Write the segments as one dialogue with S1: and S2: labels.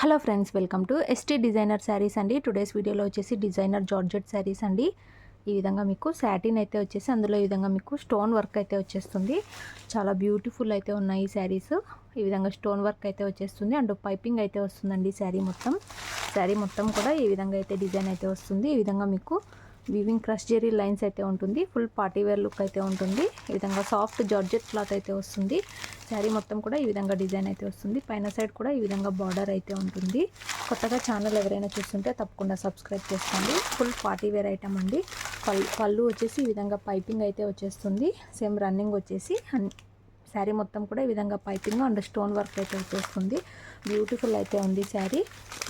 S1: Hello friends, welcome to ST designer saris అండి. Today's వీడియోలో వచ్చేసి డిజైనర్ జార్జెట్ శారీస్ అండి. ఈ విధంగా మీకు సాటిన్ అయితే వచ్చేసి అందులో ఈ విధంగా మీకు స్టోన్ వర్క్ అయితే వచ్చేస్తుంది. చాలా బ్యూటిఫుల్ అయితే ఉన్నాయి ఈ శారీస్. ఈ విధంగా స్టోన్ వర్క్ అయితే వచ్చేస్తుంది అండ్ పైపింగ్ అయితే వస్తుందండి. శారీ మొత్తం కూడా ఈ విధంగా అయితే డిజైన్ అయితే వస్తుంది. ఈ విధంగా మీకు వీవింగ్ క్రష్ జెరీ లైన్స్ అయితే ఉంటుంది. ఫుల్ పార్టీ వేర్ లుక్ అయితే ఉంటుంది. ఈ విధంగా సాఫ్ట్ జార్జెట్ క్లాత్ అయితే వస్తుంది. శారీ మొత్తం కూడా ఈ విధంగా డిజైన్ అయితే వస్తుంది. పైన సైడ్ కూడా ఈ విధంగా బార్డర్ అయితే ఉంటుంది. కొత్తగా ఛానల్ ఎవరైనా చూస్తుంటే తప్పకుండా సబ్స్క్రైబ్ చేసుకోండి. ఫుల్ పార్టీ వేర్ ఐటమ్ అండి. పళ్ళు వచ్చేసి ఈ విధంగా పైపింగ్ అయితే వచ్చేస్తుంది. సేమ్ రన్నింగ్ వచ్చేసి శారీ మొత్తం కూడా ఈ విధంగా పైపింగ్ అండ్ స్టోన్ వర్క్ అయితే వచ్చేస్తుంది. బ్యూటిఫుల్ అయితే ఉంది శారీ.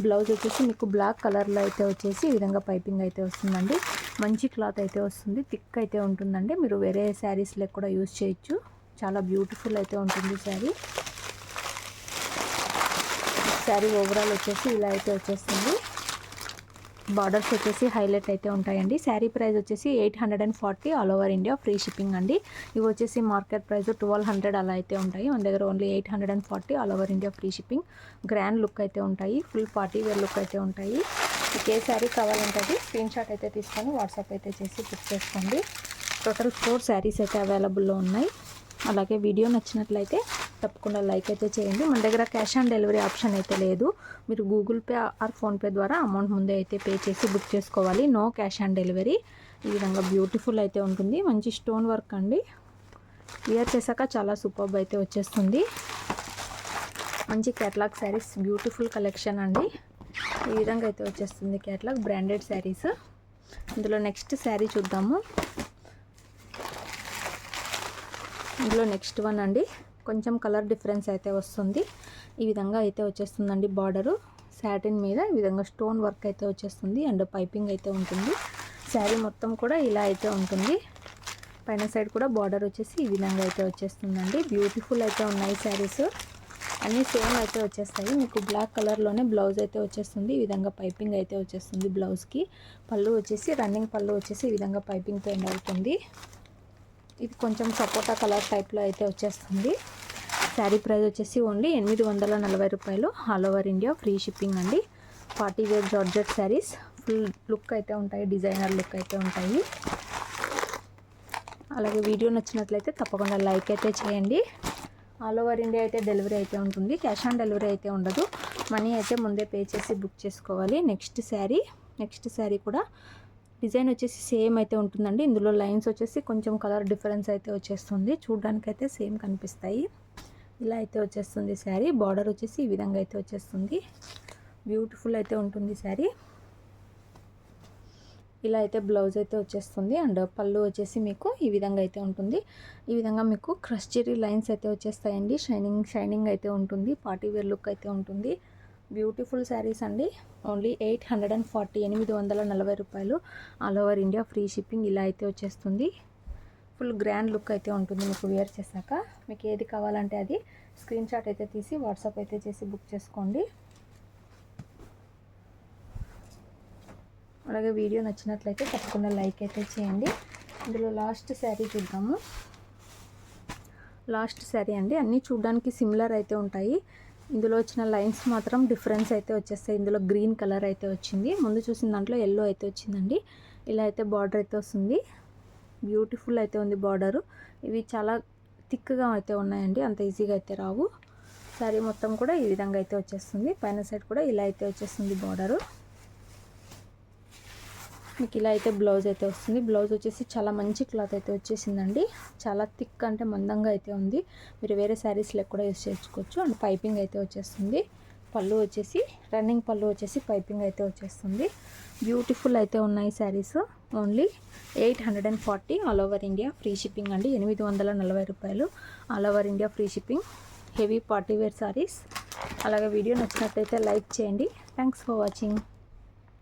S1: బ్లౌజ్ వచ్చేసి మీకు బ్లాక్ కలర్లో అయితే వచ్చేసి ఈ విధంగా పైపింగ్ అయితే వస్తుందండి. మంచి క్లాత్ అయితే వస్తుంది. థిక్ అయితే ఉంటుందండి. మీరు వేరే శారీస్లో కూడా యూజ్ చేయొచ్చు. చాలా బ్యూటిఫుల్ అయితే ఉంటుంది శారీ ఓవరాల్ వచ్చేసి ఇలా అయితే వచ్చేస్తుంది. బార్డర్స్ వచ్చేసి హైలైట్ అయితే ఉంటాయండి. శారీ ప్రైస్ వచ్చేసి 840 all over India free shipping అండి. ఇవి వచ్చేసి మార్కెట్ ప్రైస్ 1200 అలా అయితే ఉంటాయి. మన దగ్గర only 840 all over India free shipping. Grand look అయితే ఉంటాయి. ఫుల్ పార్టీ వేర్ లుక్ అయితే ఉంటాయి. మీకు ఏ శారీ కావాలంటే అది స్క్రీన్ షాట్ అయితే తీసుకొని వాట్సాప్ అయితే చేసి బుక్ చేసుకోండి. టోటల్ 4 శారీస్ అయితే అవైలబుల్లో ఉన్నాయి. అలాగే వీడియో నచ్చినట్లయితే తప్పకుండా లైక్ అయితే చేయండి. మన దగ్గర క్యాష్ ఆన్ డెలివరీ ఆప్షన్ అయితే లేదు. మీరు గూగుల్ పే ఆర్ ఫోన్పే ద్వారా అమౌంట్ ముందే అయితే పే చేసి బుక్ చేసుకోవాలి. No cash on delivery. ఈ విధంగా బ్యూటిఫుల్ అయితే ఉంటుంది. మంచి స్టోన్ వర్క్ అండి. వేర్ చేశాక చాలా సూపర్బ్ అయితే వచ్చేస్తుంది. మంచి క్యాటలాగ్ శారీస్, బ్యూటిఫుల్ కలెక్షన్ అండి. ఈ విధంగా అయితే వచ్చేస్తుంది క్యాటలాగ్ బ్రాండెడ్ శారీస్. ఇందులో నెక్స్ట్ శారీ చూద్దాము. ఇందులో నెక్స్ట్ వన్ అండి. కొంచెం కలర్ డిఫరెన్స్ అయితే వస్తుంది. ఈ విధంగా అయితే వచ్చేస్తుందండి. బార్డరు సాటిన్ మీద ఈ విధంగా స్టోన్ వర్క్ అయితే వచ్చేస్తుంది అండ్ పైపింగ్ అయితే ఉంటుంది. శారీ మొత్తం కూడా ఇలా అయితే ఉంటుంది. పైన సైడ్ కూడా బార్డర్ వచ్చేసి ఈ విధంగా అయితే వచ్చేస్తుందండి. బ్యూటిఫుల్ అయితే ఉన్నాయి శారీస్. అన్నీ సేమ్ అయితే వచ్చేస్తాయి. మీకు బ్లాక్ కలర్లోనే బ్లౌజ్ అయితే వచ్చేస్తుంది. ఈ విధంగా పైపింగ్ అయితే వచ్చేస్తుంది బ్లౌజ్కి. పళ్ళు వచ్చేసి రన్నింగ్ పళ్ళు వచ్చేసి ఈ విధంగా పైపింగ్తో ఎండ్ అవుతుంది. ఇది కొంచెం సపోటా కలర్ టైప్లో అయితే వచ్చేస్తుంది. శారీ ప్రైస్ వచ్చేసి ఓన్లీ 840 రూపాయలు. All over India free shipping అండి. Party wear georgette sarees. Full look అయితే ఉంటాయి. డిజైనర్ లుక్ అయితే ఉంటాయి. అలాగే వీడియో నచ్చినట్లయితే తప్పకుండా లైక్ అయితే చేయండి. ఆల్ ఓవర్ ఇండియా అయితే డెలివరీ అయితే ఉంటుంది. క్యాష్ ఆన్ డెలివరీ అయితే ఉండదు. మనీ అయితే ముందే పే చేసి బుక్ చేసుకోవాలి. నెక్స్ట్ శారీ కూడా డిజైన్ వచ్చేసి సేమ్ అయితే ఉంటుందండి. ఇందులో లైన్స్ వచ్చేసి కొంచెం కలర్ డిఫరెన్స్ అయితే వచ్చేస్తుంది. చూడడానికి అయితే సేమ్ కనిపిస్తాయి. ఇలా అయితే వచ్చేస్తుంది శారీ. బార్డర్ వచ్చేసి ఈ విధంగా అయితే వచ్చేస్తుంది. బ్యూటిఫుల్ అయితే ఉంటుంది శారీ. ఇలా అయితే బ్లౌజ్ అయితే వచ్చేస్తుంది అండ్ పళ్ళు వచ్చేసి మీకు ఈ విధంగా అయితే ఉంటుంది. ఈ విధంగా మీకు క్రష్ జెరీ లైన్స్ అయితే వచ్చేస్తాయండి. షైనింగ్ అయితే ఉంటుంది. పార్టీ వేర్ లుక్ అయితే ఉంటుంది. బ్యూటిఫుల్ శారీస్ అండి. ఓన్లీ 840 రూపాయలు. All over India free shipping. ఇలా అయితే వచ్చేస్తుంది. ఫుల్ గ్రాండ్ లుక్ అయితే ఉంటుంది మీకు వేర్ చేశాక. మీకు ఏది కావాలంటే అది స్క్రీన్ షాట్ అయితే తీసి వాట్సాప్ అయితే చేసి బుక్ చేసుకోండి. అలాగే వీడియో నచ్చినట్లయితే తప్పకుండా లైక్ అయితే చేయండి. ఇందులో లాస్ట్ శారీ చూద్దాము. లాస్ట్ శారీ అండి. అన్నీ చూడడానికి సిమిలర్ అయితే ఉంటాయి. ఇందులో వచ్చిన లైన్స్ మాత్రం డిఫరెన్స్ అయితే వచ్చేస్తాయి. ఇందులో గ్రీన్ కలర్ అయితే వచ్చింది. ముందు చూసిన దాంట్లో ఎల్లో అయితే వచ్చిందండి. ఇలా అయితే బార్డర్ అయితే వస్తుంది. బ్యూటిఫుల్ అయితే ఉంది బార్డరు. ఇవి చాలా థిక్గా అయితే ఉన్నాయండి. అంత ఈజీగా అయితే రావు. శారీ మొత్తం కూడా ఈ విధంగా అయితే వచ్చేస్తుంది. పైన సైడ్ కూడా ఇలా అయితే వచ్చేస్తుంది బార్డరు. మీకు ఇలా అయితే బ్లౌజ్ అయితే వస్తుంది. బ్లౌజ్ వచ్చేసి చాలా మంచి క్లాత్ అయితే వచ్చేసిందండి. చాలా థిక్ అంటే మందంగా అయితే ఉంది. మీరు వేరే శారీస్లో కూడా యూజ్ చేసుకోవచ్చు. అండ్ పైపింగ్ అయితే వచ్చేస్తుంది. పళ్ళు వచ్చేసి రన్నింగ్ పళ్ళు వచ్చేసి పైపింగ్ అయితే వచ్చేస్తుంది. బ్యూటిఫుల్ అయితే ఉన్నాయి sarees. Only 840 all over India free shipping అండి. 840 రూపాయలు. All over India free shipping. Heavy party wear sarees. అలాగే వీడియో నచ్చినట్లయితే లైక్ చేయండి. Thanks for watching.